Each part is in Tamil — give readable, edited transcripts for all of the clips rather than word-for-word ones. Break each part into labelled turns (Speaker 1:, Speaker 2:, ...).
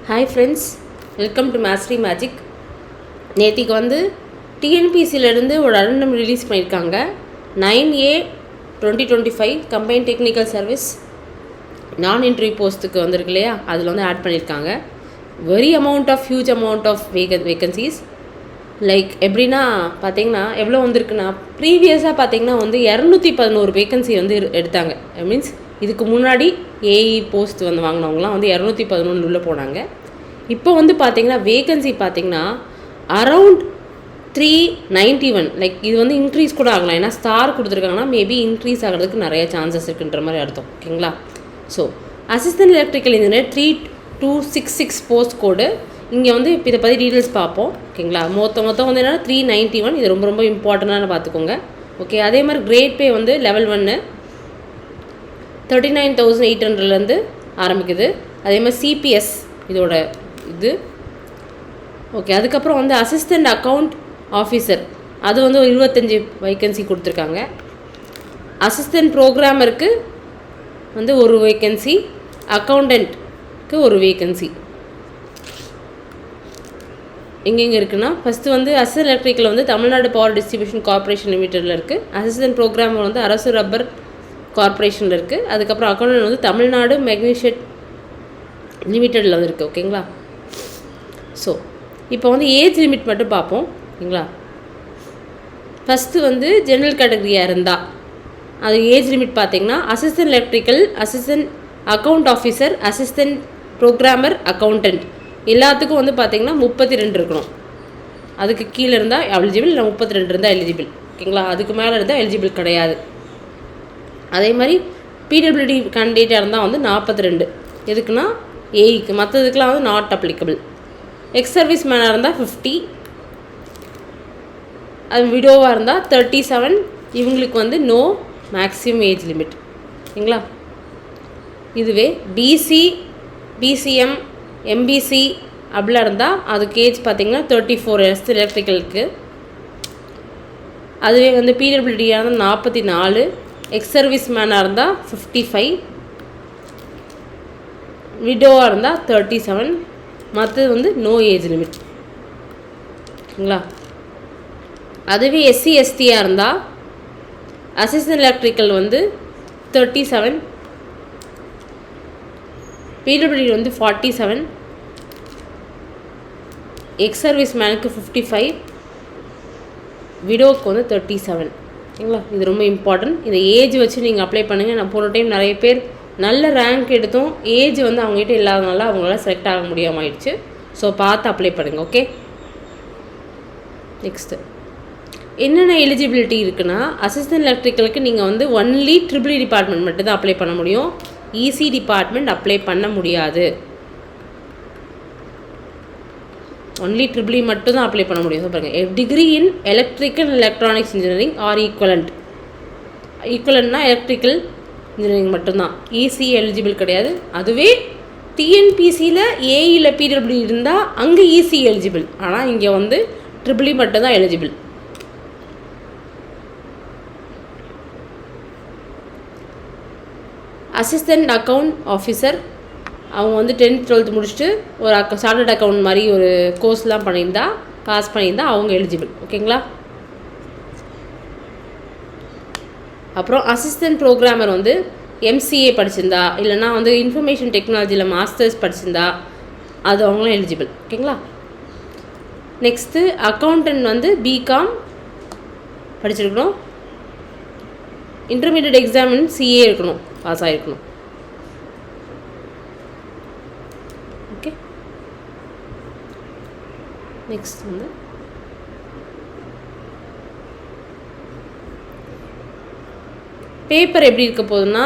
Speaker 1: Hi friends, welcome to mastery magic. நேற்றுக்கு வந்து டிஎன்பிசியிலேருந்து ஒரு அடெண்டம் ரிலீஸ் பண்ணியிருக்காங்க. 9A/2025 combined technical service non interview போஸ்ட்டுக்கு வந்திருக்கு இல்லையா, அதில் வந்து ஆட் பண்ணியிருக்காங்க. Huge amount of vacancies. Like எப்படின்னா பார்த்தீங்கன்னா எவ்வளோ வந்திருக்குன்னா, ப்ரீவியஸாக பார்த்தீங்கன்னா வந்து 211 வேகன்சி வந்து எடுத்தாங்க. மீன்ஸ் இதுக்கு முன்னாடி ஏஇ போஸ்ட் வந்து வாங்கினவங்களாம் வந்து 211 உள்ளே போனாங்க. இப்போ வந்து பார்த்திங்கன்னா வேகன்சி பார்த்திங்கன்னா அரவுண்ட் 391. லைக் இது வந்து இன்க்ரீஸ் கூட ஆகலாம். ஏன்னா ஸ்டார் கொடுத்துருக்காங்கன்னா மேபி இன்க்ரீஸ் ஆகிறதுக்கு நிறைய சான்சஸ் இருக்குன்ற மாதிரி அர்த்தம். ஓகேங்களா? So assistant electrical engineer 3266 post கோடு. இங்கே வந்து இப்போ இதை பற்றி டீட்டெயில்ஸ் பார்ப்போம். ஓகேங்களா? மொத்தம் வந்து என்னென்னா 391. இது ரொம்ப ரொம்ப இம்பார்ட்டண்டான பார்த்துக்கோங்க. ஓகே, அதே மாதிரி கிரேட் பே வந்து லெவல் 1 39,800லேருந்து ஆரம்பிக்குது. அதே மாதிரி சிபிஎஸ் இதோட இது. ஓகே, அதுக்கப்புறம் வந்து அசிஸ்டண்ட் அக்கௌண்ட் ஆஃபீஸர் அது வந்து ஒரு 25 வேக்கன்சி கொடுத்துருக்காங்க. அசிஸ்டண்ட் ப்ரோக்ராமருக்கு வந்து ஒரு வேக்கன்சி, அக்கௌண்டண்ட்க்கு ஒரு வேக்கன்சி. எங்கெங்கே இருக்குன்னா, ஃபஸ்ட்டு வந்து அசிஸ்டன்ட் எலக்ட்ரிக்கல் வந்து தமிழ்நாடு பவர் டிஸ்ட்ரிபியூஷன் கார்பரேஷன் லிமிட்டடில் இருக்குது. அசிஸ்டன்ட் ப்ரோக்ராமர் வந்து அரசு ரப்பர் கார்பரேஷனில் இருக்குது. அதுக்கப்புறம் அக்கௌண்டன்ட் வந்து தமிழ்நாடு மெக்னீஷியட் லிமிட்டடில் வந்து இருக்குது. ஓகேங்களா? ஸோ இப்போ வந்து ஏஜ் லிமிட் மட்டும் பார்ப்போம். ஓகேங்களா? ஃபஸ்ட்டு வந்து ஜென்ரல் கேட்டகரியாக இருந்தால் அது ஏஜ் லிமிட் பார்த்திங்கன்னா assistant electrical, assistant account officer, assistant programmer, accountant எல்லாத்துக்கும் வந்து பார்த்திங்கன்னா 32 இருக்கணும். அதுக்கு கீழே இருந்தால் எலிஜிபிள், இல்லை 32 இருந்தால் எலிஜிபிள். ஓகேங்களா? அதுக்கு மேலே இருந்தால் எலிஜிபிள் கிடையாது. அதே மாதிரி பிடபிள்யூடி கேண்டிடேட்டாக இருந்தால் வந்து 42. எதுக்குன்னா ஏஇக்கு, மற்றதுக்கெலாம் வந்து நாட் அப்ளிகபிள். எக்ஸ் சர்வீஸ் மேனாக இருந்தால் 50. அது விடோவாக இருந்தால் 37. இவங்களுக்கு வந்து நோ மேக்ஸிமம் ஏஜ் லிமிட். ஓகேங்களா? இதுவே பிசி, பிசிஎம், எம்பிசி அப்படிலாம் இருந்தால் அதுக்கு ஏஜ் பார்த்திங்கன்னா 34 இயர்ஸ் எலக்ட்ரிக்கலுக்கு. அதுவே வந்து பிடபிள்யூடியாக இருந்தால் 44. எக்ஸ் சர்வீஸ் மேனாக இருந்தால் 55. விடோவாக இருந்தால் 37. மற்றது வந்து நோ ஏஜ் லிமிட். ஓகேங்களா? அதுவே எஸ்சி எஸ்டியாக இருந்தால் அசிஸ்டன்ட் எலக்ட்ரிக்கல் வந்து 37, பிடபிள்யூடி வந்து 47, எக்ஸ் சர்வீஸ் மேனுக்கு 55, விடோவுக்கு வந்து 37. ஓகேங்களா? இது ரொம்ப இம்பார்ட்டன்ட். இந்த ஏஜ் வச்சு நீங்கள் அப்ளை பண்ணுங்கள். நான் போன டைம் நிறைய பேர் நல்ல ரேங்க் எடுத்தும் ஏஜ் வந்து அவங்ககிட்ட இல்லாதனால அவங்களால செலக்ட் ஆக முடியாமல் ஆயிடுச்சு. ஸோ பார்த்து அப்ளை பண்ணுங்கள். ஓகே, நெக்ஸ்ட்டு என்னென்ன எலிஜிபிலிட்டி இருக்குன்னா, அசிஸ்டன்ட் எலக்ட்ரிக்கலுக்கு நீங்கள் வந்து ஒன்லி ட்ரிபிள் டிபார்ட்மெண்ட் மட்டும் தான் அப்ளை பண்ண முடியும். இசி டிபார்ட்மெண்ட் அப்ளை பண்ண முடியாது. ஒன்லி ட்ரிபிள் மட்டும் தான் அப்ளை பண்ண முடியும். பாருங்கள், degree in electrical and electronics engineering or ஈக்குவலண்ட்னா எலக்ட்ரிக்கல் இன்ஜினியரிங் மட்டும்தான். இசி எலிஜிபிள் கிடையாது. அதுவே டிஎன்பிசியில் ஏஇயில் பிடபிள்யூ இருந்தால் அங்கே இசி எலிஜிபிள். ஆனால் இங்கே வந்து ட்ரிபிள் மட்டும் தான் எலிஜிபிள். அசிஸ்டண்ட் அக்கௌண்ட் ஆஃபீஸர் அவங்க வந்து 10th 12th முடிச்சுட்டு ஒரு சார்ட்டர்ட் அக்கௌண்ட் மாதிரி ஒரு கோர்ஸ்லாம் பண்ணியிருந்தா, பாஸ் பண்ணியிருந்தா அவங்க எலிஜிபிள். ஓகேங்களா? அப்புறம் அசிஸ்டன்ட் ப்ரோக்ராமர் வந்து எம்சிஏ படிச்சிருந்தா, இல்லைனா வந்து இன்ஃபர்மேஷன் டெக்னாலஜியில் மாஸ்டர்ஸ் படிச்சிருந்தா அது அவங்களும் எலிஜிபிள். ஓகேங்களா? நெக்ஸ்ட்டு அக்கௌண்டன்ட் வந்து பிகாம் படிச்சிருக்கணும். இன்டர்மீடியட் எக்ஸாம் சிஏ இருக்கணும், பாஸ் ஆகிருக்கணும். ஓகே, நெக்ஸ்ட் வந்து பேப்பர் எப்படி இருக்க போகுதுன்னா,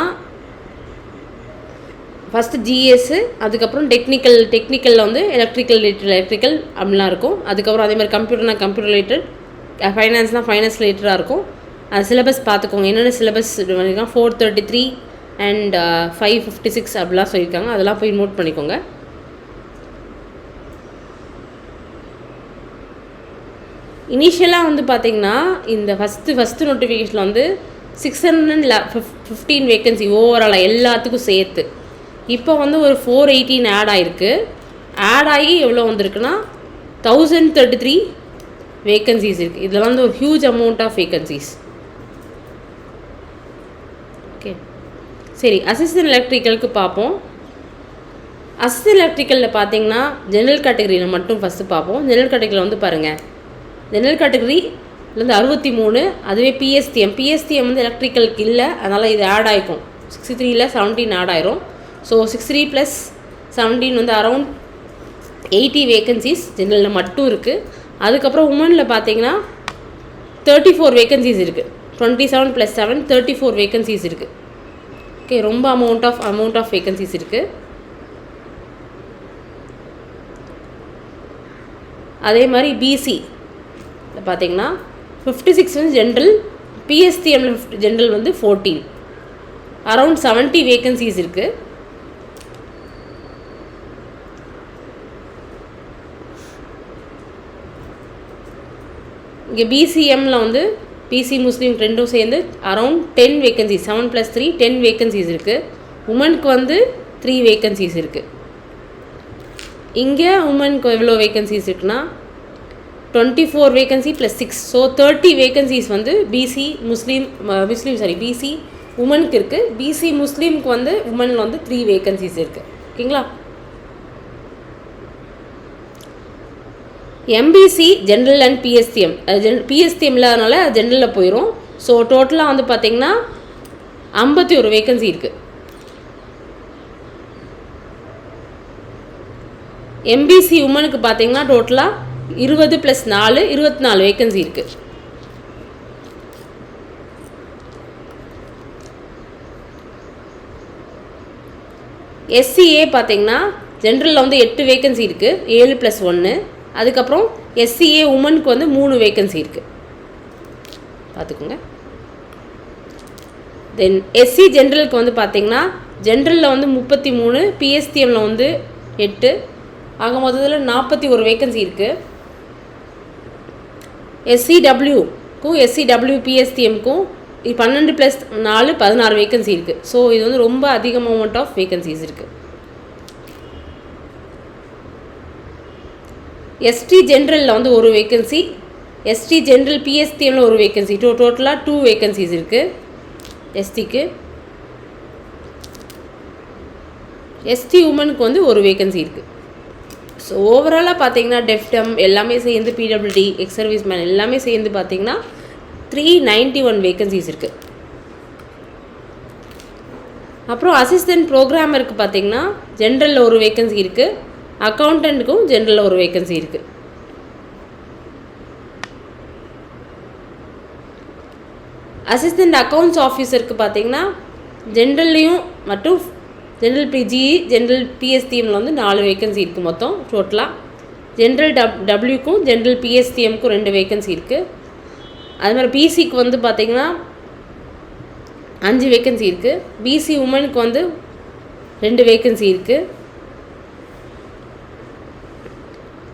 Speaker 1: ஃபஸ்ட்டு ஜிஎஸ்ஸு, அதுக்கப்புறம் டெக்னிக்கலில் வந்து எலக்ட்ரிக்கல் அப்படிலாம் இருக்கும். அதுக்கப்புறம் அதே மாதிரி கம்ப்யூட்டர்னால் கம்ப்யூட்டர் ரிலேட்டட், ஃபைனான்ஸ்னால் ஃபைனான்ஸ் ரிலேட்டடாக இருக்கும். அது சிலபஸ் பார்த்துக்கோங்க. என்னென்ன சிலபஸ் பண்ணியிருக்காங்க, 433 அண்ட் 556 அப்படிலாம் சொல்லியிருக்காங்க. அதெல்லாம் போய் நோட் பண்ணிக்கோங்க. இனிஷியலாக வந்து பார்த்திங்கன்னா இந்த ஃபஸ்ட்டு நோட்டிஃபிகேஷனில் வந்து 615 வேக்கன்சி ஓவராலாக எல்லாத்துக்கும் சேர்த்து. இப்போ வந்து ஒரு 418 ஆட் ஆகிருக்கு. ஆட் ஆகி எவ்வளோ வந்திருக்குன்னா 1033 வேக்கன்சிஸ் இருக்குது. இதில் வந்து ஒரு huge amount of vacancies. Okay, சரி, அசிஸ்டன்ட் எலக்ட்ரிக்கலுக்கு பார்ப்போம். அசிஸ்டன்ட் எலக்ட்ரிக்கலில் பார்த்தீங்கன்னா ஜெனரல் கேட்டகரியில் மட்டும் ஃபஸ்ட்டு பார்ப்போம். ஜெனரல் கேட்டகரியில் வந்து பாருங்கள், ஜெனரல் கேட்டகரிலேருந்து 63. அதுவே பிஎஸ்டிஎம் வந்து எலக்ட்ரிக்கலுக்கு இல்லை, அதனால் இது ஆட் ஆகிக்கும். 63ல் 17 ஆட் ஆயிரும். ஸோ 63 + 17 வந்து அரவுண்ட் 80 வேக்கன்சிஸ் ஜெனரலில் மட்டும் இருக்குது. அதுக்கப்புறம் உமனில் பார்த்தீங்கன்னா 34 வேக்கன்சிஸ் இருக்குது. 27 + 7 34 வேக்கன்சிஸ் இருக்குது. ஓகே, ரொம்ப அமௌண்ட் ஆஃப் வேக்கன்சிஸ் இருக்குது. அதே மாதிரி பிசி பார்த்தீங்கன்னா 56 வந்து ஜென்ரல், பிஎஸ்டிஎம்மில் ஜென்ரல் வந்து 14, அரவுண்ட் 70 வேக்கன்சிஸ் இருக்குது. இங்கே பிசிஎம்மில் வந்து பிசி முஸ்லீம் ரெண்டும் சேர்ந்து அரவுண்ட் 10 வேக்கன்சிஸ், 7 + 3 10 வேக்கன்சிஸ் இருக்குது. உமனுக்கு வந்து 3 வேக்கன்சிஸ் இருக்குது. இங்கே உமனுக்கு எவ்வளோ வேக்கன்சிஸ் இருக்குன்னா 24 வேக்கன்சி + 6, ஸோ 30 வேக்கன்சிஸ் வந்து பிசி உமனுக்கு இருக்குது. பிசி முஸ்லீமுக்கு வந்து உமனில் வந்து 3 வேக்கன்சிஸ் இருக்குது. ஓகேங்களா? MBC general and PSTM, PSTM இல்லாதனால ஜென்ரலில் போயிடும். ஸோ டோட்டலாக வந்து பார்த்திங்கன்னா 51 வேக்கன்சி இருக்குது. எம்பிசி உமனுக்கு பார்த்தீங்கன்னா டோட்டலாக 20 + 4 24 வேக்கன்சி இருக்குது. எஸ்சிஏ பார்த்தீங்கன்னா ஜென்ரலில் வந்து 8 வேக்கன்சி இருக்குது, 7 + 1. அதுக்கப்புறம் எஸ்சிஏ உமனுக்கு வந்து 3 வேக்கன்சி இருக்குது, பார்த்துக்கோங்க. தென் எஸ்சி ஜென்ரலுக்கு வந்து பார்த்தீங்கன்னா ஜென்ரலில் வந்து 33, பிஎஸ்டிஎம்மில் வந்து 8, ஆக மொத்தத்தில் 41 வேக்கன்சி இருக்குது. எஸ்சிடபிள்யூக்கும் எஸ்சிடபிள்யூ பிஎஸ்டிஎம்க்கும் 12 + 4 16 வேக்கன்சி இருக்குது. ஸோ இது வந்து ரொம்ப அதிக அமௌண்ட் ஆஃப் வேக்கன்சிஸ் இருக்குது. எஸ்டி ஜென்ரலில் வந்து 1 வேக்கன்சி, எஸ்டி ஜென்ரல் பிஎஸ்டிஎம்மில் 1 வேக்கன்சி, டோட்டலாக 2 வேக்கன்சிஸ் இருக்குது எஸ்டிக்கு. எஸ்டி உமனுக்கு வந்து 1 வேக்கன்சி இருக்குது. ஸோ ஓவராலாக பார்த்தீங்கன்னா டெஃப்டம் எல்லாமே சேர்ந்து, பிடபிள்யூடி, எக்ஸ் சர்வீஸ் மேன் எல்லாமே சேர்ந்து பார்த்தீங்கன்னா 391 வேக்கன்சிஸ் இருக்குது. அப்புறம் அசிஸ்டன்ட் ப்ரோக்ராமருக்கு பார்த்தீங்கன்னா ஜென்ரலில் 1 வேக்கன்சி இருக்குது, அக்கௌண்டண்ட்டுக்கும் ஜென்ரலில் 1 வேக்கன்சி இருக்குது. அசிஸ்டன்ட் அக்கௌண்ட்ஸ் ஆஃபீஸருக்கு பார்த்தீங்கன்னா ஜென்ரல்லையும் மற்றும் ஜென்ரல் பிஜிஇ ஜென்ரல் பிஎஸ்டிஎம்மில் வந்து 4 வேக்கன்சி இருக்குது மொத்தம் டோட்டலாக. ஜென்ரல் டபிள்யூக்கும் ஜென்ரல் பிஎஸ்டிஎம்க்கும் 2 வேக்கன்சி இருக்குது. அது மாதிரி பிசிக்கு வந்து பார்த்திங்கன்னா 5 வேக்கன்சி இருக்குது. பிசி உமனுக்கு வந்து 2 வேக்கன்சி இருக்குது.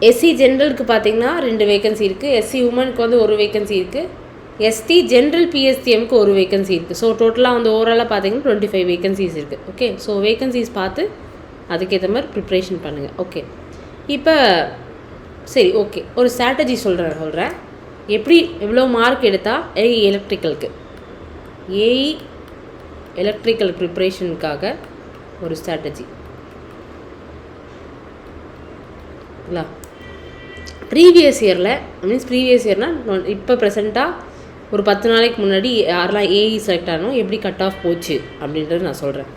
Speaker 1: எஸ்சி ஜென்ரலுக்கு பார்த்திங்கன்னா 2 வேக்கன்சி இருக்குது. எஸ்சி உமனுக்கு வந்து 1 வேக்கன்சி இருக்குது. எஸ்டி ஜென்ரல் பிஎஸ்டிஎம்க்கு 1 வேக்கன்சி இருக்குது. ஸோ டோட்டலாக வந்து ஓவராலாக பார்த்தீங்கன்னா 25 வேக்கன்சிஸ் இருக்குது. ஓகே, ஸோ வேக்கன்சிஸ் பார்த்து அதுக்கேற்ற மாதிரி ப்ரிப்ரேஷன் பண்ணுங்கள். ஓகே, இப்போ சரி, ஓகே, ஒரு ஸ்ட்ராட்டஜி சொல்கிறேன் எப்படி எவ்வளோ மார்க் எடுத்தால் ஏஇ எலக்ட்ரிக்கல் ப்ரிப்ரேஷனுக்காக ஒரு ஸ்ட்ராட்டஜி இல்லை. ப்ரீவியஸ் இயர்னால் இப்போ ப்ரெசண்ட்டாக ஒரு 10 நாளைக்கு முன்னாடி யாரெல்லாம் ஏஇ செலக்ட் ஆகணும், எப்படி கட் ஆஃப் போச்சு அப்படின்றது நான் சொல்கிறேன்.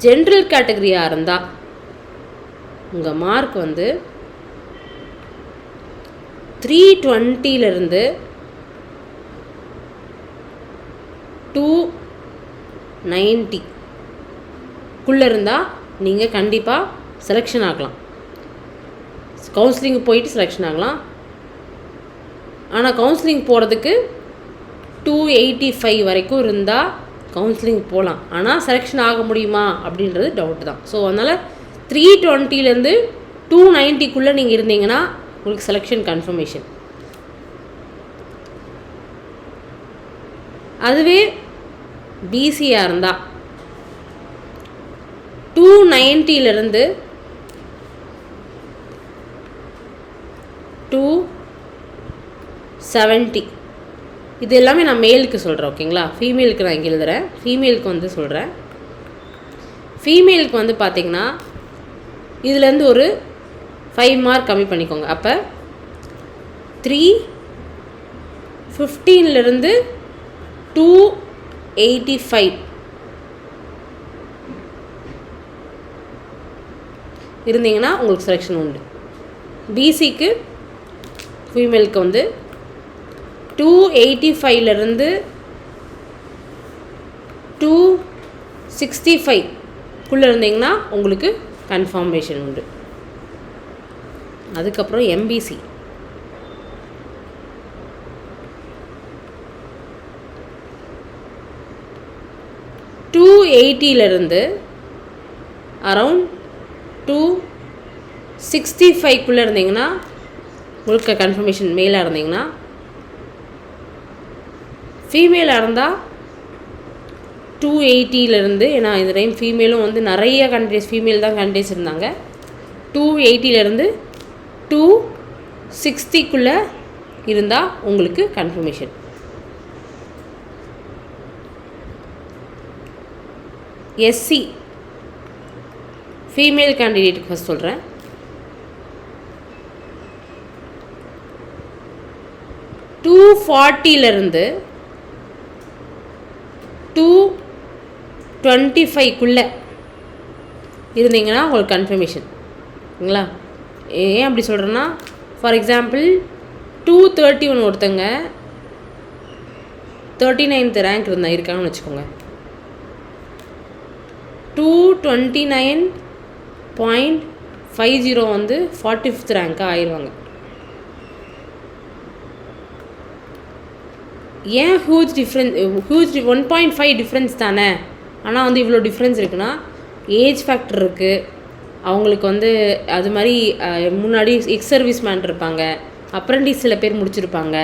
Speaker 1: ஜென்ரல் கேட்டகரியாக இருந்தால் உங்கள் மார்க் வந்து 320 290 இருந்தால் நீங்கள் கண்டிப்பாக செலெக்ஷன் ஆகலாம், கவுன்சிலிங் போயிட்டு செலெக்ஷன் ஆகலாம். ஆனால் கவுன்சிலிங் போகிறதுக்கு 285 வரைக்கும் இருந்தால் கவுன்சிலிங் போகலாம். ஆனால் செலெக்ஷன் ஆக முடியுமா அப்படின்றது டவுட் தான். ஸோ அதனால் 320 290 நீங்கள் இருந்தீங்கன்னா உங்களுக்கு செலெக்ஷன் கன்ஃபர்மேஷன். அதுவே பிசியாக இருந்தால் 290 270 இது எல்லாமே நான் மேலுக்கு சொல்கிறேன். ஓகேங்களா? ஃபீமேலுக்கு நான் இங்கே எழுதுகிறேன். ஃபீமேலுக்கு வந்து சொல்கிறேன். ஃபீமேலுக்கு வந்து பார்த்திங்கன்னா இதுலேருந்து ஒரு 5 மார்க் கம்மி பண்ணிக்கோங்க. அப்போ 315 285 இருந்தீங்கன்னா உங்களுக்கு செலெக்ஷன் உண்டு. பிசிக்கு ஃபீமேலுக்கு வந்து 285 265 இருந்தீங்கன்னா உங்களுக்கு கன்ஃபர்மேஷன் உண்டு. அதுக்கப்புறம் எம்பிசி 280 அரவுண்ட் 265 இருந்தீங்கன்னா உங்களுக்கு கன்ஃபர்மேஷன். மேலாக இருந்தீங்கன்னா, ஃபீமேலாக இருந்தால் 280 ஏன்னா இந்த டைம் ஃபீமேலும் வந்து நிறைய கேண்டிடேட்ஸ் ஃபீமேல் தான் கேண்டிடேட்ஸ் இருந்தாங்க. 280 260 இருந்தால் உங்களுக்கு கன்ஃபர்மேஷன். எஸ்சி ஃபீமேல் கேண்டிடேட்டுக்கு ஃபஸ்ட் சொல்கிறேன். 240 225 இருந்தீங்கன்னா உங்களுக்கு கன்ஃபர்மேஷன். ஓகேங்களா? ஏன் அப்படி சொல்கிறேன்னா, ஃபார் எக்ஸாம்பிள் 231 ஒருத்தங்க 39th ரேங்க் இருக்காங்கன்னு வச்சுக்கோங்க. 229.50 வந்து 45th ரேங்காக ஆயிடுவாங்க. ஏன் ஹியூஜ் 1.5 டிஃப்ரென்ஸ் தானே. ஆனால் வந்து இவ்வளோ டிஃப்ரென்ஸ் இருக்குன்னா ஏஜ் ஃபேக்டர் இருக்குது. அவங்களுக்கு வந்து அது மாதிரி முன்னாடி எக்ஸ் சர்வீஸ் மேன் இருப்பாங்க, அப்ரெண்டிஸ் சில பேர் முடிச்சிருப்பாங்க.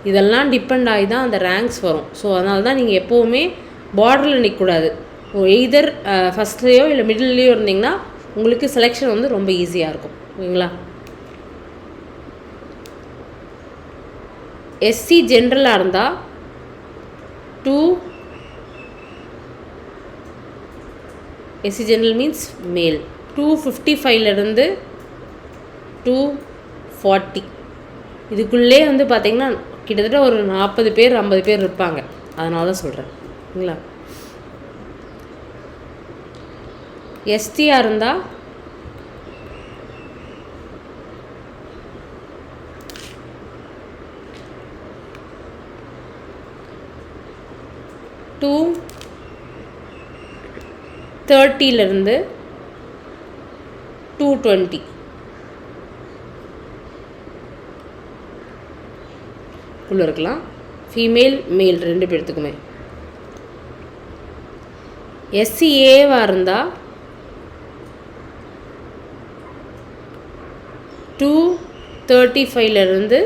Speaker 1: இதெல்லாம் டிபெண்ட் ஆகி தான் அந்த ரேங்க்ஸ் வரும். ஸோ அதனால தான் நீங்கள் எப்போவுமே பார்டரில் நிற்கக்கூடாது. எய்தர் ஃபஸ்ட்லேயோ இல்லை மிடில்லையோ இருந்தீங்கன்னா உங்களுக்கு செலெக்ஷன் வந்து ரொம்ப ஈஸியாக இருக்கும். ஓகேங்களா? எஸ்சி ஜென்ரலாக இருந்தால் எஸ்சி ஜென்ரல் மீன்ஸ் மேல் 255 240 இதுக்குள்ளே வந்து பார்த்திங்கன்னா கிட்டத்தட்ட ஒரு 40 பேர் 50 பேர் இருப்பாங்க. அதனால தான் சொல்கிறேன். ஓகேங்களா? எஸ்டியாக இருந்தால் 230 220 இருக்கலாம். ஃபீமேல் மேல் 2 பேர்த்துக்குமே. எஸ்சிஏவாக இருந்தால் 235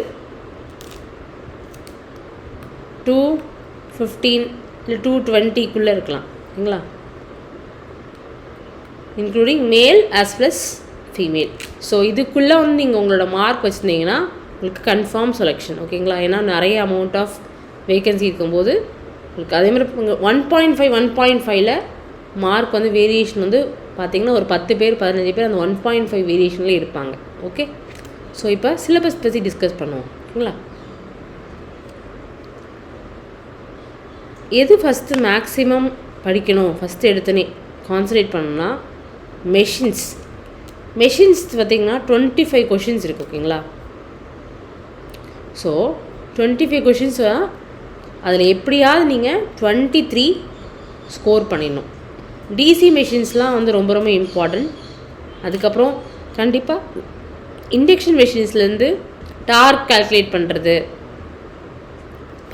Speaker 1: 215 இல்லை 220 இருக்கலாம். ஓகேங்களா? இன்க்ளூடிங் மேல் ஆஸ் ப்ளஸ் ஃபீமேல். ஸோ இதுக்குள்ளே வந்து நீங்கள் உங்களோட மார்க் வச்சுருந்தீங்கன்னா உங்களுக்கு கன்ஃபார்ம் செலெக்ஷன். ஓகேங்களா? ஏன்னா நிறைய அமௌண்ட் ஆஃப் வேகன்சி இருக்கும்போது உங்களுக்கு அதேமாதிரி 1.5 1.5 மார்க் வந்து வேரியேஷன் வந்து பார்த்திங்கன்னா ஒரு 10 பேர் 15 பேர் அந்த 1.5 வேரியேஷனில் இருப்பாங்க. ஓகே? ஸோ இப்போ சிலபஸ் பற்றி டிஸ்கஸ் பண்ணுவோம். ஓகேங்களா? எது ஃபஸ்ட்டு மேக்ஸிமம் படிக்கணும் ஃபஸ்ட்டு எடுத்தோன்னே கான்சன்ட்ரேட் பண்ணணும்னா மெஷின்ஸ் பார்த்திங்கன்னா 25 கொஷின்ஸ் இருக்குது. ஓகேங்களா? ஸோ 25 கொஷின்ஸ் அதில் எப்படியாவது நீங்கள் 23 ஸ்கோர் பண்ணிடணும். டிசி மெஷின்ஸ்லாம் வந்து ரொம்ப ரொம்ப இம்பார்ட்டண்ட். அதுக்கப்புறம் கண்டிப்பாக இண்டக்ஷன் மெஷின்ஸ்லேருந்து டார்க் கால்குலேட் பண்ணுறது,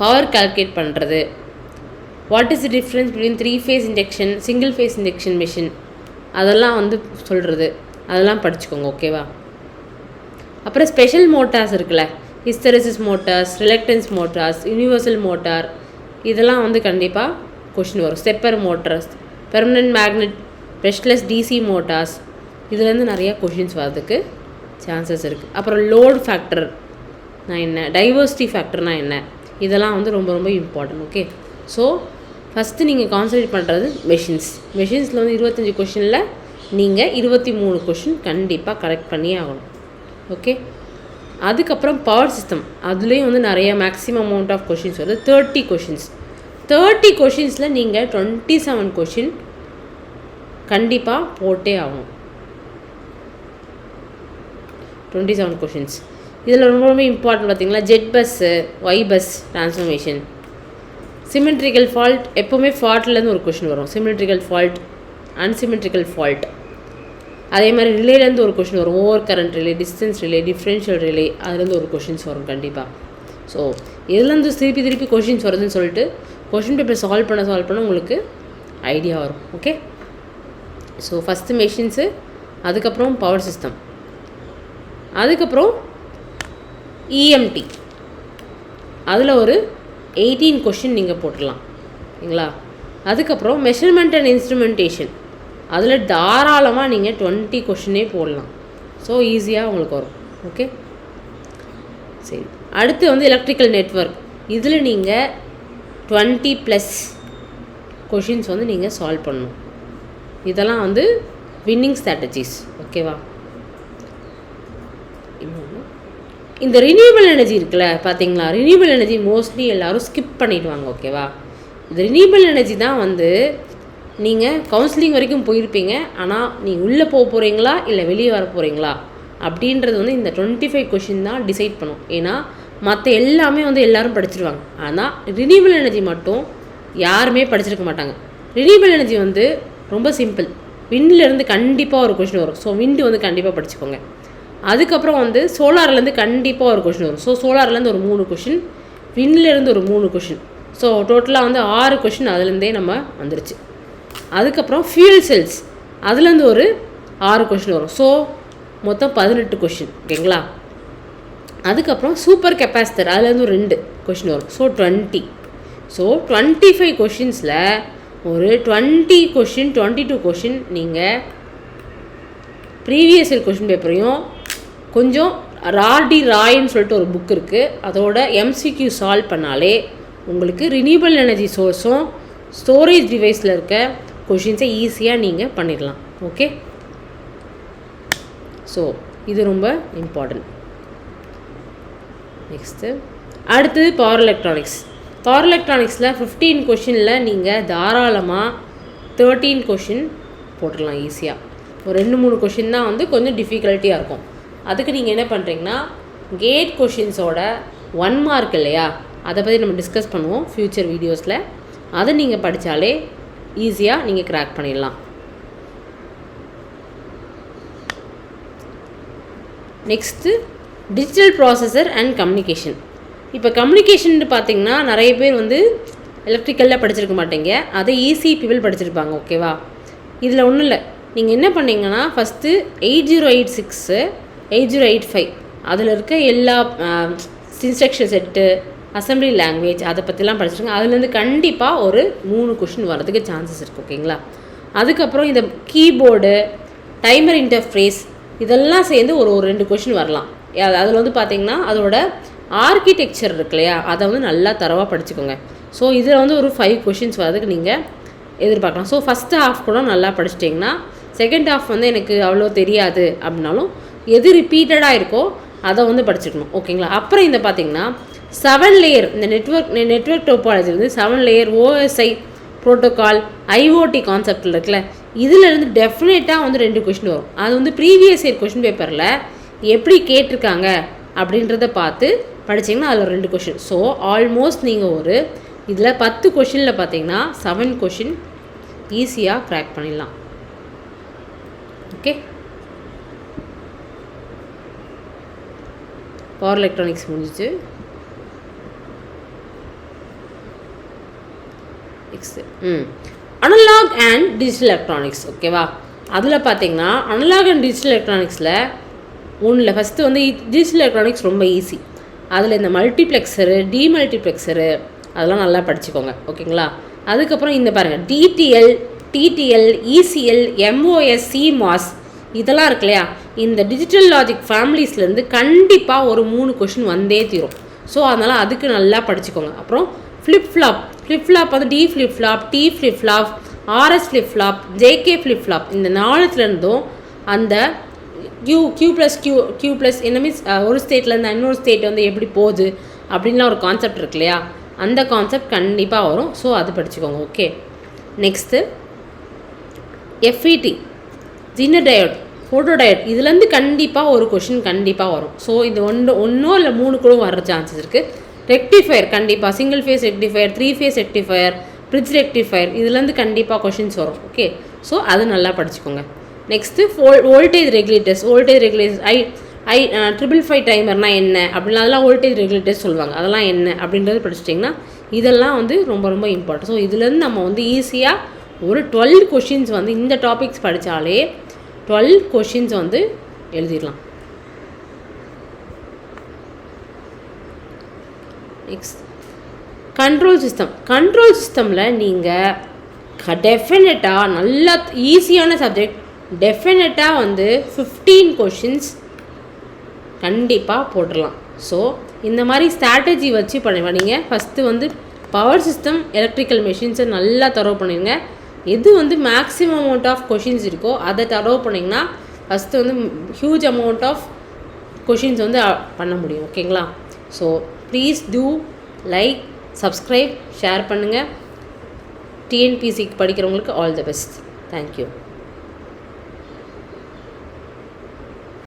Speaker 1: பவர் கால்குலேட் பண்ணுறது, what is the difference between 3 phase induction single phase induction machine அதெல்லாம் வந்து சொல்கிறது, அதெல்லாம் படிச்சுக்கோங்க. ஓகேவா? அப்புறம் ஸ்பெஷல் மோட்டார்ஸ் இருக்குல்ல, hysteresis motors, reluctance motors, universal motor, இதெல்லாம் வந்து கண்டிப்பாக கொஷின் வரும். Stepper motors, permanent magnet brushless DC motors, இதுலேருந்து நிறையா கொஷின்ஸ் வரதுக்கு சான்சஸ் இருக்குது. அப்புறம் லோட் ஃபேக்டர்னா என்ன, டைவர்சிட்டி ஃபேக்டர்னா என்ன, இதெல்லாம் வந்து ரொம்ப ரொம்ப இம்பார்ட்டன்ட். ஓகே, ஸோ ஃபஸ்ட்டு நீங்கள் கான்சன்ட்ரேட் பண்ணுறது மெஷின்ஸில் வந்து 25 கொஷினில் நீங்கள் 23 கொஷின் கண்டிப்பாக கரெக்ட் பண்ணியே ஆகணும். ஓகே, அதுக்கப்புறம் பவர் சிஸ்டம், அதுலேயும் வந்து நிறைய மேக்ஸிமம் அமௌண்ட் ஆஃப் கொஷின்ஸ் வருது. 30 கொஷின்ஸ். 30 கொஷின்ஸில் நீங்கள் 27 கொஷின் கண்டிப்பாக போட்டே ஆகணும். 27 கொஷின்ஸ். இதில் ரொம்ப ரொம்ப இம்பார்ட்டன்ட் பார்த்தீங்களா, Z bus, Y bus transformation, symmetrical fault, எப்போவுமே ஃபால்ட்லேருந்து ஒரு கொஷின் வரும். Symmetrical fault, unsymmetrical fault. அதே மாதிரி ரிலேலேருந்து ஒரு கொஷின் வரும். Over current relay, distance relay, differential relay, அதுலேருந்து ஒரு கொஷின்ஸ் வரும் கண்டிப்பாக. ஸோ இதுலேருந்து திருப்பி கொஷின்ஸ் வருதுன்னு சொல்லிட்டு கொஷின் பேப்பர் சால்வ் பண்ண உங்களுக்கு ஐடியா வரும். ஓகே, ஸோ ஃபஸ்ட்டு மெஷின்ஸு, அதுக்கப்புறம் பவர் சிஸ்டம், அதுக்கப்புறம் இஎம்டி, அதில் ஒரு 18 கொஷின் நீங்கள் போட்டுடலாம். சரிங்களா? அதுக்கப்புறம் மெஷர்மெண்ட் அண்ட் இன்ஸ்ட்ருமெண்டேஷன், அதில் தாராளமாக நீங்கள் 20 கொஷினே போடலாம். ஸோ ஈஸியாக உங்களுக்கு வரும். ஓகே, சரி. அடுத்து வந்து எலக்ட்ரிக்கல் நெட்வொர்க், இதில் நீங்கள் 20+ கொஷின்ஸ் வந்து நீங்கள் சால்வ் பண்ணணும். இதெல்லாம் வந்து வின்னிங் ஸ்ட்ராட்டஜிஸ். ஓகேவா? இன்னொன்று, இந்த ரினியூவபிள் எனர்ஜி இருக்குல்ல பார்த்தீங்களா, ரினியூவபிள் எனர்ஜி மோஸ்ட்லி எல்லோரும் ஸ்கிப் பண்ணிவிடுவாங்க. ஓகேவா? இந்த ரினியூவபிள் எனர்ஜி தான் வந்து நீங்கள் கவுன்சிலிங் வரைக்கும் போயிருப்பீங்க, ஆனால் நீங்கள் உள்ளே போக போகிறீங்களா இல்லை வெளியே வர போகிறீங்களா அப்படின்றது வந்து இந்த 25 கொஷின் தான் டிசைட் பண்ணும். ஏன்னா மற்ற எல்லாமே வந்து எல்லோரும் படிச்சிருவாங்க, ஆனால் ரினியூவபிள் எனர்ஜி மட்டும் யாருமே படிச்சிருக்க மாட்டாங்க. ரினியூவபிள் எனர்ஜி வந்து ரொம்ப சிம்பிள். விண்ட்லேருந்து கண்டிப்பாக ஒரு கொஷின் வரும். ஸோ விண்டு வந்து கண்டிப்பாக படிச்சுக்கோங்க. அதுக்கப்புறம் வந்து சோலார்லேருந்து கண்டிப்பாக ஒரு கொஷின் வரும். ஸோ சோலார்லேருந்து ஒரு 3 கொஷின், விண்ட்லேருந்து ஒரு 3 கொஷின். ஸோ டோட்டலாக வந்து 6 கொஷின் அதுலேருந்தே நம்ம வந்துருச்சு. அதுக்கப்புறம் ஃபியூல் செல்ஸ், அதுலேருந்து ஒரு 6 கொஷின் வரும். ஸோ மொத்தம் 18 கொஷின். ஓகேங்களா? அதுக்கப்புறம் சூப்பர் கெப்பாசிட்டர், அதுலேருந்து ஒரு 2 கொஷின் வரும். ஸோ 20. ஸோ 25 கொஷின்ஸில் ஒரு 20 கொஷின் 22 கொஷின் நீங்கள் ப்ரீவியஸ் இயர் கொஷின் பேப்பரையும் கொஞ்சம் ராடி ராயின்னு சொல்லிட்டு ஒரு புக் இருக்குது, அதோட எம்சிக்யூ சால்வ் பண்ணாலே உங்களுக்கு ரினியூவபிள் எனர்ஜி சோர்ஸும் ஸ்டோரேஜ் டிவைஸில் இருக்க கொஷின்ஸை ஈஸியாக நீங்கள் பண்ணிடலாம். ஓகே, ஸோ இது ரொம்ப இம்பார்ட்டன்ட். நெக்ஸ்ட்டு அடுத்தது பவர் எலக்ட்ரானிக்ஸ். பவர் எலக்ட்ரானிக்ஸில் 15 கொஷினில் நீங்கள் தாராளமாக 13 கொஷின் போட்டுடலாம் ஈஸியாக. ஒரு 2-3 கொஷின் தான் வந்து கொஞ்சம் டிஃபிகல்ட்டியாக இருக்கும். அதுக்கு நீங்கள் என்ன பண்ணுறீங்கன்னா, கேட் கொஷின்ஸோட 1 மார்க் இல்லையா, அதை பற்றி நம்ம டிஸ்கஸ் பண்ணுவோம் ஃப்யூச்சர் வீடியோஸில். அதை நீங்கள் படித்தாலே ஈஸியாக நீங்கள் கிராக் பண்ணிடலாம். Next digital processor and communication. இப்போ கம்யூனிகேஷன் பார்த்திங்கன்னா நிறைய பேர் வந்து எலக்ட்ரிக்கலில் படிச்சிருக்க மாட்டீங்க, அதை ஈஸி பீப்பிள் படிச்சிருப்பாங்க. ஓகேவா? இதில் ஒன்றும் இல்லை, நீங்கள் என்ன பண்ணிங்கன்னா ஃபஸ்ட்டு 8086 8085 அதில் இருக்க எல்லா இன்ஸ்ட்ரக்ஷன் செட்டு, அசம்பிளி லாங்குவேஜ், அதை பற்றிலாம் படிச்சிருங்க. அதுலேருந்து கண்டிப்பாக ஒரு 3 கொஷின் வரதுக்கு சான்சஸ் இருக்குது. ஓகேங்களா? அதுக்கப்புறம் இந்த கீபோர்டு, டைமர் இன்டர்ஃபேஸ், இதெல்லாம் சேர்ந்து ஒரு 2 கொஷின் வரலாம். அதில் வந்து பார்த்திங்கன்னா அதோட ஆர்கிடெக்சர் இருக்கு இல்லையா, அதை வந்து நல்லா தரவாக படிச்சுக்கோங்க. ஸோ இதில் வந்து ஒரு 5 கொஷின்ஸ் வரதுக்கு நீங்கள் எதிர்பார்க்கலாம். ஸோ ஃபஸ்ட்டு ஹாஃப் கூட நல்லா படிச்சிட்டிங்கன்னா செகண்ட் ஹாஃப் வந்து எனக்கு அவ்வளோ தெரியாது அப்படின்னாலும் எது ரிப்பீட்டடாக இருக்கோ அதை வந்து படிச்சுக்கணும். ஓகேங்களா? அப்புறம் இந்த பார்த்திங்கன்னா 7 லேயர், இந்த நெட்வொர்க் டோபாலஜி வந்து 7 லேயர் ஓஎஸ்ஐ ப்ரோட்டோகால், ஐஓடி கான்செப்டில் இருக்குல்ல, இதிலேருந்து டெஃபினட்டாக வந்து 2 கொஷின் வரும். அது வந்து ப்ரீவியஸ் இயர் கொஷின் பேப்பரில் எப்படி கேட்டிருக்காங்க அப்படின்றத பார்த்து படிச்சிங்கன்னா அதில் 2 கொஷின். ஸோ ஆல்மோஸ்ட் நீங்கள் ஒரு இதில் 10 கொஷினில் பார்த்தீங்கன்னா 7 கொஷின் ஈஸியாக கிராக் பண்ணிடலாம். ஓகே, பவர் எலக்ட்ரானிக்ஸ் முடிஞ்சிச்சு. Next analog and digital electronics. ஓகேவா? அதில் பார்த்தீங்கன்னா அனலாக் அண்ட் டிஜிட்டல் எலக்ட்ரானிக்ஸில் ஒன்றில் ஃபஸ்ட்டு வந்து டிஜிட்டல் எலக்ட்ரானிக்ஸ் ரொம்ப ஈஸி. அதில் இந்த மல்டிப்ளெக்ஸரு, டிமல்டிப்ளெக்ஸரு அதெல்லாம் நல்லா படிச்சுக்கோங்க. ஓகேங்களா? அதுக்கப்புறம் இந்த பாருங்கள் DDL, DDL, ECL, MoS, CMOS இதெல்லாம் இருக்கு இல்லையா, இந்த டிஜிட்டல் லாஜிக் ஃபேமிலிஸ்லேருந்து கண்டிப்பாக ஒரு 3 கொஷின் வந்தே தீரும். ஸோ அதனால் அதுக்கு நல்லா படிச்சுக்கோங்க. அப்புறம் ஃப்ளிப்-ஃப்ளாப் வந்து D flip flop, T flip flop, RS flip flop, JK flip flop இந்த 4த்துலேருந்தும் அந்த கியூ ப்ளஸ் என்ன மீன்ஸ் ஒரு ஸ்டேட்லேருந்து இன்னொரு ஸ்டேட் வந்து எப்படி போகுது அப்படின்லாம் ஒரு கான்செப்ட் இருக்கு இல்லையா, அந்த கான்செப்ட் கண்டிப்பாக வரும். ஸோ அது படிச்சுக்கோங்க. Okay, next FED, Zener diode, photo diode இதுலேருந்து கண்டிப்பாக ஒரு கொஷின் கண்டிப்பாக வரும். ஸோ இது ஒன்றோ இல்லை 3 கூட வர சான்சஸ் இருக்குது. ரெக்டிஃபயர் கண்டிப்பாக single phase rectifier, 3 phase rectifier, bridge rectifier இதுலேருந்து கண்டிப்பாக கொஷின்ஸ் வரும். ஓகே, ஸோ அது நல்லா படிச்சுக்கோங்க. நெக்ஸ்ட்டு வோல்டேஜ் ரெகுலேட்டர்ஸ், ஐ 555 டைமர்னால் என்ன அப்படின்னா அதெல்லாம் வோல்டேஜ் ரெகுலேட்டர்ஸ் சொல்லுவாங்க, அதெல்லாம் என்ன அப்படின்றது படிச்சிட்டிங்கன்னா இதெல்லாம் வந்து ரொம்ப ரொம்ப இம்பார்ட்டன்ட். ஸோ இதுலேருந்து நம்ம வந்து ஈஸியாக ஒரு 12 கொஷின்ஸ் வந்து இந்த டாபிக்ஸ் படித்தாலே 12 கொஷின்ஸ் வந்து எழுதிடலாம். நெக்ஸ்ட் கண்ட்ரோல் சிஸ்டமில் நீங்கள் டெஃபினட்டாக நல்லா ஈஸியான சப்ஜெக்ட் டெஃபினட்டாக வந்து 15 கொஷின்ஸ் கண்டிப்பாக போட்டுடலாம். ஸோ இந்த மாதிரி ஸ்ட்ராட்டஜி வச்சு பண்ணுவேன். நீங்கள் ஃபஸ்ட்டு வந்து பவர் சிஸ்டம், எலக்ட்ரிக்கல் மெஷின்ஸை நல்லா தரவு பண்ணிடுங்க. எது வந்து மேக்ஸிமம் அமௌண்ட் ஆஃப் கொஷின்ஸ் இருக்கோ அதை தரவு பண்ணிங்கன்னா ஃபஸ்ட்டு வந்து ஹியூஜ் அமௌண்ட் ஆஃப் கொஷின்ஸ் வந்து பண்ண முடியும். ஓகேங்களா? So please do like, subscribe, share பண்ணுங்கள். டிஎன்பிசிக்கு படிக்கிறவங்களுக்கு ஆல் தி பெஸ்ட். தேங்க்யூ.